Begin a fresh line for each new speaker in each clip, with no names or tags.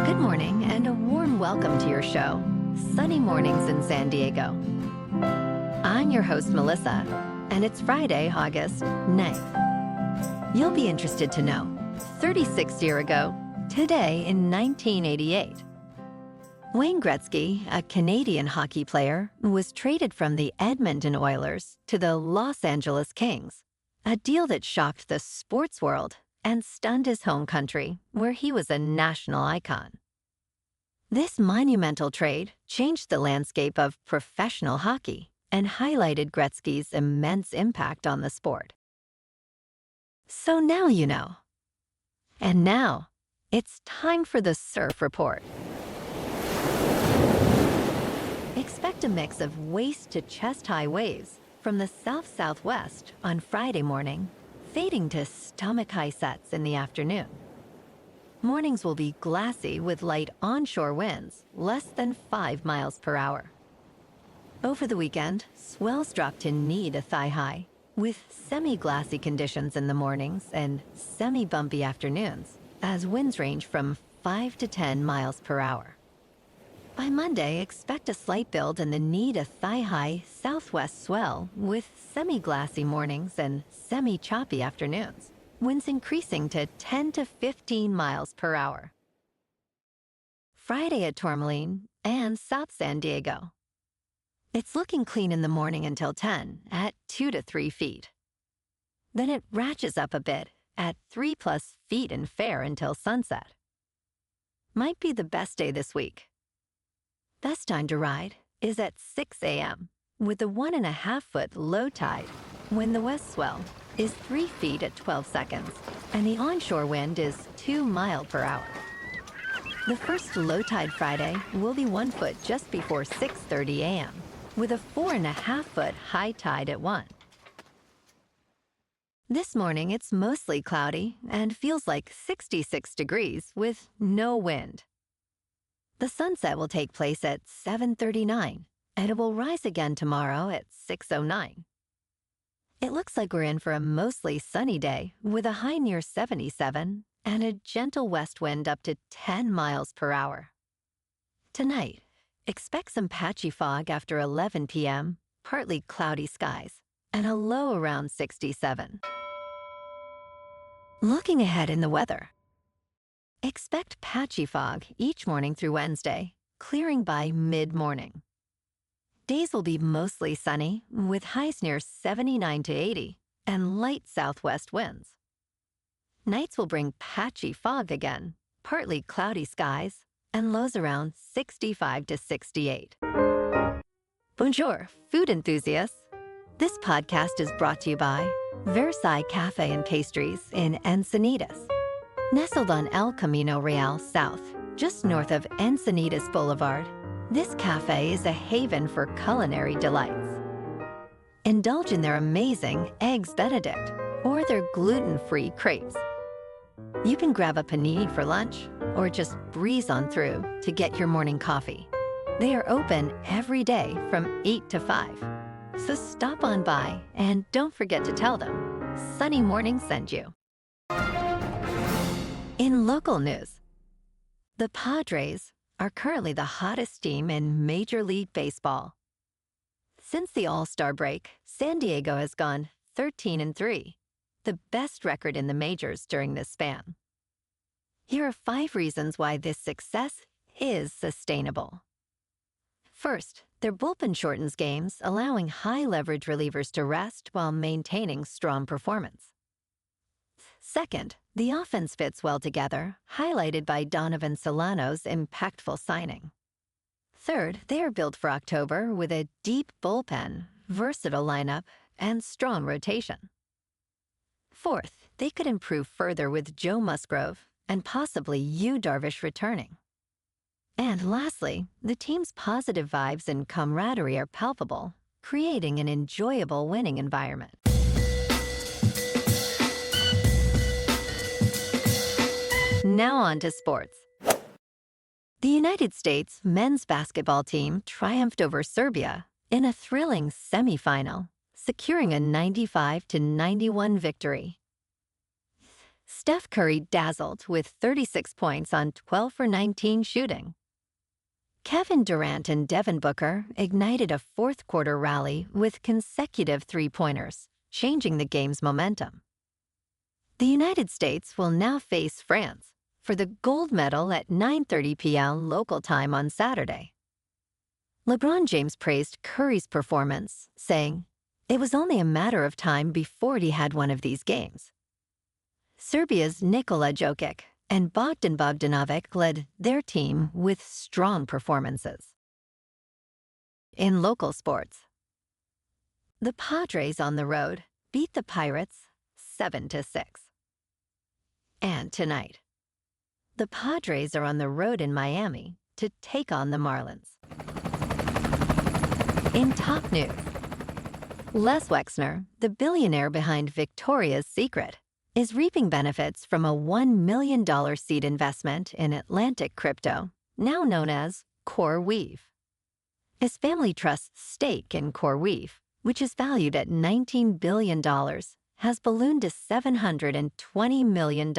Good morning and a warm welcome to your show, Sunny Mornings in San Diego. I'm your host, Melissa, and it's Friday, August 9th. You'll be interested to know, 36 years ago, today in 1988, Wayne Gretzky, a Canadian hockey player, was traded from the Edmonton Oilers to the Los Angeles Kings, a deal that shocked the sports world and stunned his home country, where he was a national icon. This monumental trade changed the landscape of professional hockey and highlighted Gretzky's immense impact on the sport. So now you know. And now, it's time for the Surf Report. Expect a mix of waist to chest-high waves from the south-southwest on Friday morning, fading to stomach-high sets in the afternoon. Mornings will be glassy with light onshore winds, less than 5 miles per hour. Over the weekend, swells drop to knee to thigh-high, with semi-glassy conditions in the mornings and semi-bumpy afternoons, as winds range from 5 to 10 miles per hour. By Monday, expect a slight build in the knee to thigh-high southwest swell with semi-glassy mornings and semi-choppy afternoons, winds increasing to 10 to 15 miles per hour. Friday at Tourmaline and South San Diego. It's looking clean in the morning until 10 at 2 to 3 feet. Then it ratchets up a bit at 3+ feet and fair until sunset. Might be the best day this week. Best time to ride is at 6 a.m. with a 1.5-foot low tide when the west swell is 3 feet at 12 seconds and the onshore wind is 2 miles per hour. The first low tide Friday will be 1 foot just before 6:30 a.m. with a 4.5-foot high tide at 1. This morning it's mostly cloudy and feels like 66 degrees with no wind. The sunset will take place at 7:39, and it will rise again tomorrow at 6:09. It looks like we're in for a mostly sunny day with a high near 77 and a gentle west wind up to 10 miles per hour. Tonight, expect some patchy fog after 11 p.m., partly cloudy skies, and a low around 67. Looking ahead in the weather. Expect patchy fog each morning through Wednesday, clearing by mid-morning. Days will be mostly sunny, with highs near 79 to 80 and light southwest winds. Nights will bring patchy fog again, partly cloudy skies, and lows around 65 to 68. Bonjour, food enthusiasts. This podcast is brought to you by Versailles Cafe and Pastries in Encinitas. Nestled on El Camino Real South, just north of Encinitas Boulevard, this cafe is a haven for culinary delights. Indulge in their amazing Eggs Benedict or their gluten-free crepes. You can grab a panini for lunch or just breeze on through to get your morning coffee. They are open every day from 8 to 5. So stop on by and don't forget to tell them Sunny Morning sent you. In local news, the Padres are currently the hottest team in Major League Baseball. Since the All-Star break, San Diego has gone 13-3, the best record in the majors during this span. Here are 5 reasons why this success is sustainable. First, their bullpen shortens games, allowing high-leverage relievers to rest while maintaining strong performance. Second, the offense fits well together, highlighted by Donovan Solano's impactful signing. Third, they are built for October with a deep bullpen, versatile lineup, and strong rotation. Fourth, they could improve further with Joe Musgrove and possibly Yu Darvish returning. And lastly, the team's positive vibes and camaraderie are palpable, creating an enjoyable winning environment. Now on to sports. The United States men's basketball team triumphed over Serbia in a thrilling semifinal, securing a 95-91 victory. Steph Curry dazzled with 36 points on 12 for 19 shooting. Kevin Durant and Devin Booker ignited a fourth-quarter rally with consecutive three-pointers, changing the game's momentum. The United States will now face France for the gold medal at 9:30 p.m. local time on Saturday. LeBron James praised Curry's performance, saying, "It was only a matter of time before he had one of these games." Serbia's Nikola Jokic and Bogdan Bogdanovic led their team with strong performances. In local sports, the Padres on the road beat the Pirates 7-6. And tonight, the Padres are on the road in Miami to take on the Marlins. In top news, Les Wexner, the billionaire behind Victoria's Secret, is reaping benefits from a $1 million seed investment in Atlantic crypto, now known as CoreWeave. His family trust's stake in CoreWeave, which is valued at $19 billion, has ballooned to $720 million.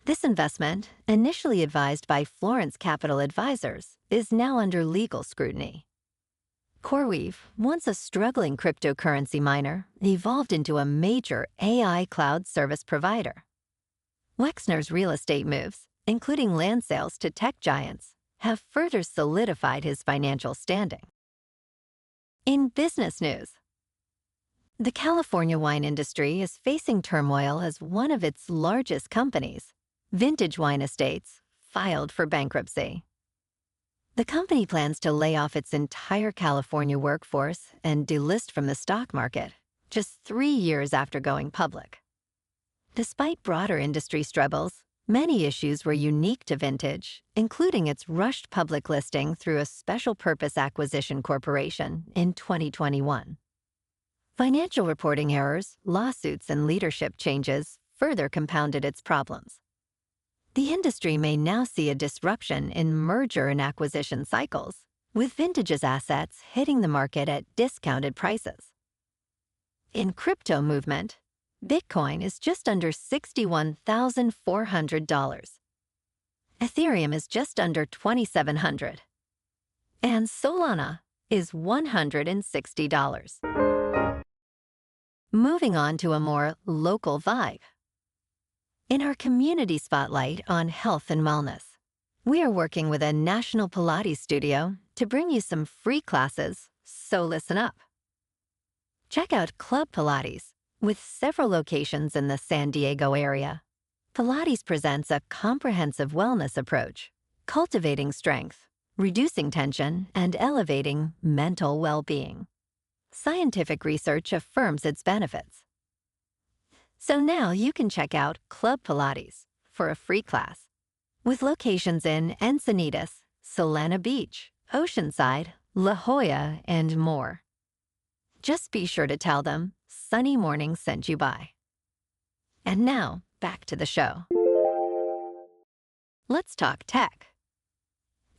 This investment, initially advised by Florence Capital Advisors, is now under legal scrutiny. CoreWeave, once a struggling cryptocurrency miner, evolved into a major AI cloud service provider. Wexner's real estate moves, including land sales to tech giants, have further solidified his financial standing. In business news, the California wine industry is facing turmoil as one of its largest companies, Vintage Wine Estates, filed for bankruptcy. The company plans to lay off its entire California workforce and delist from the stock market just 3 years after going public. Despite broader industry struggles, many issues were unique to Vintage, including its rushed public listing through a special purpose acquisition corporation in 2021. Financial reporting errors, lawsuits, and leadership changes further compounded its problems. The industry may now see a disruption in merger and acquisition cycles, with Vintage's assets hitting the market at discounted prices. In crypto movement, Bitcoin is just under $61,400. Ethereum is just under $2,700. And Solana is $160. Moving on to a more local vibe. In our community spotlight on health and wellness, we are working with a national Pilates studio to bring you some free classes, so listen up. Check out Club Pilates, with several locations in the San Diego area. Pilates presents a comprehensive wellness approach, cultivating strength, reducing tension, and elevating mental well-being. Scientific research affirms its benefits. So now you can check out Club Pilates for a free class, with locations in Encinitas, Solana Beach, Oceanside, La Jolla, and more. Just be sure to tell them Sunny Morning sent you by. And now, back to the show. Let's talk tech.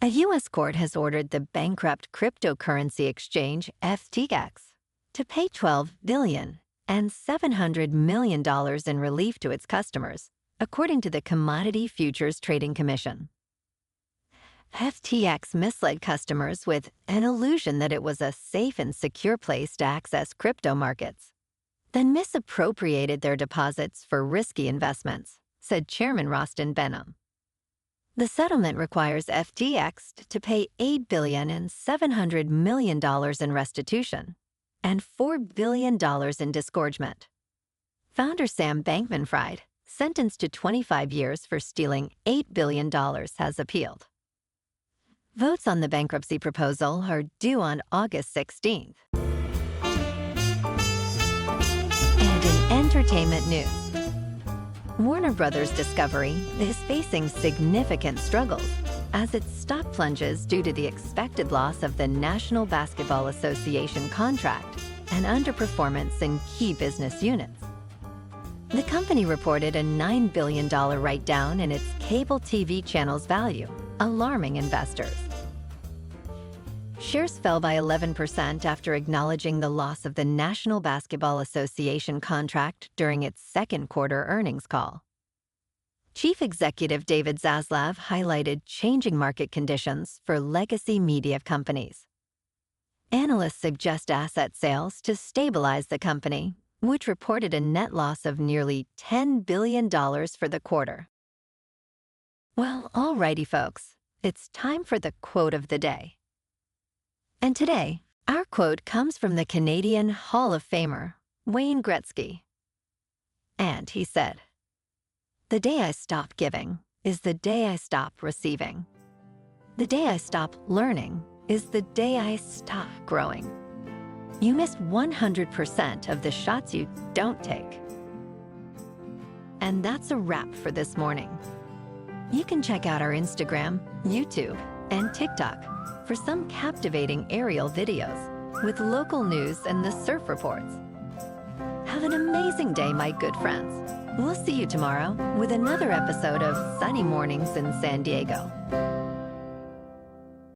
A U.S. court has ordered the bankrupt cryptocurrency exchange FTX to pay $12 billion and $700 million in relief to its customers, according to the Commodity Futures Trading Commission. FTX misled customers with an illusion that it was a safe and secure place to access crypto markets, then misappropriated their deposits for risky investments, said Chairman Rostin Benham. The settlement requires FTX to pay $8 billion and $700 million in restitution and $4 billion in disgorgement. Founder Sam Bankman-Fried, sentenced to 25 years for stealing $8 billion, has appealed. Votes on the bankruptcy proposal are due on August 16th. And in entertainment news, Warner Bros. Discovery is facing significant struggles as its stock plunges due to the expected loss of the National Basketball Association contract and underperformance in key business units. The company reported a $9 billion write-down in its cable TV channel's value, alarming investors. Shares fell by 11% after acknowledging the loss of the National Basketball Association contract during its second quarter earnings call. Chief Executive David Zaslav highlighted changing market conditions for legacy media companies. Analysts suggest asset sales to stabilize the company, which reported a net loss of nearly $10 billion for the quarter. Well, alrighty, folks, it's time for the quote of the day. And today, our quote comes from the Canadian Hall of Famer, Wayne Gretzky. And he said, "The day I stop giving is the day I stop receiving. The day I stop learning is the day I stop growing. You missed 100% of the shots you don't take." And that's a wrap for this morning. You can check out our Instagram, YouTube, and TikTok for some captivating aerial videos with local news and the surf reports. Have an amazing day, my good friends. We'll see you tomorrow with another episode of Sunny Mornings in San Diego.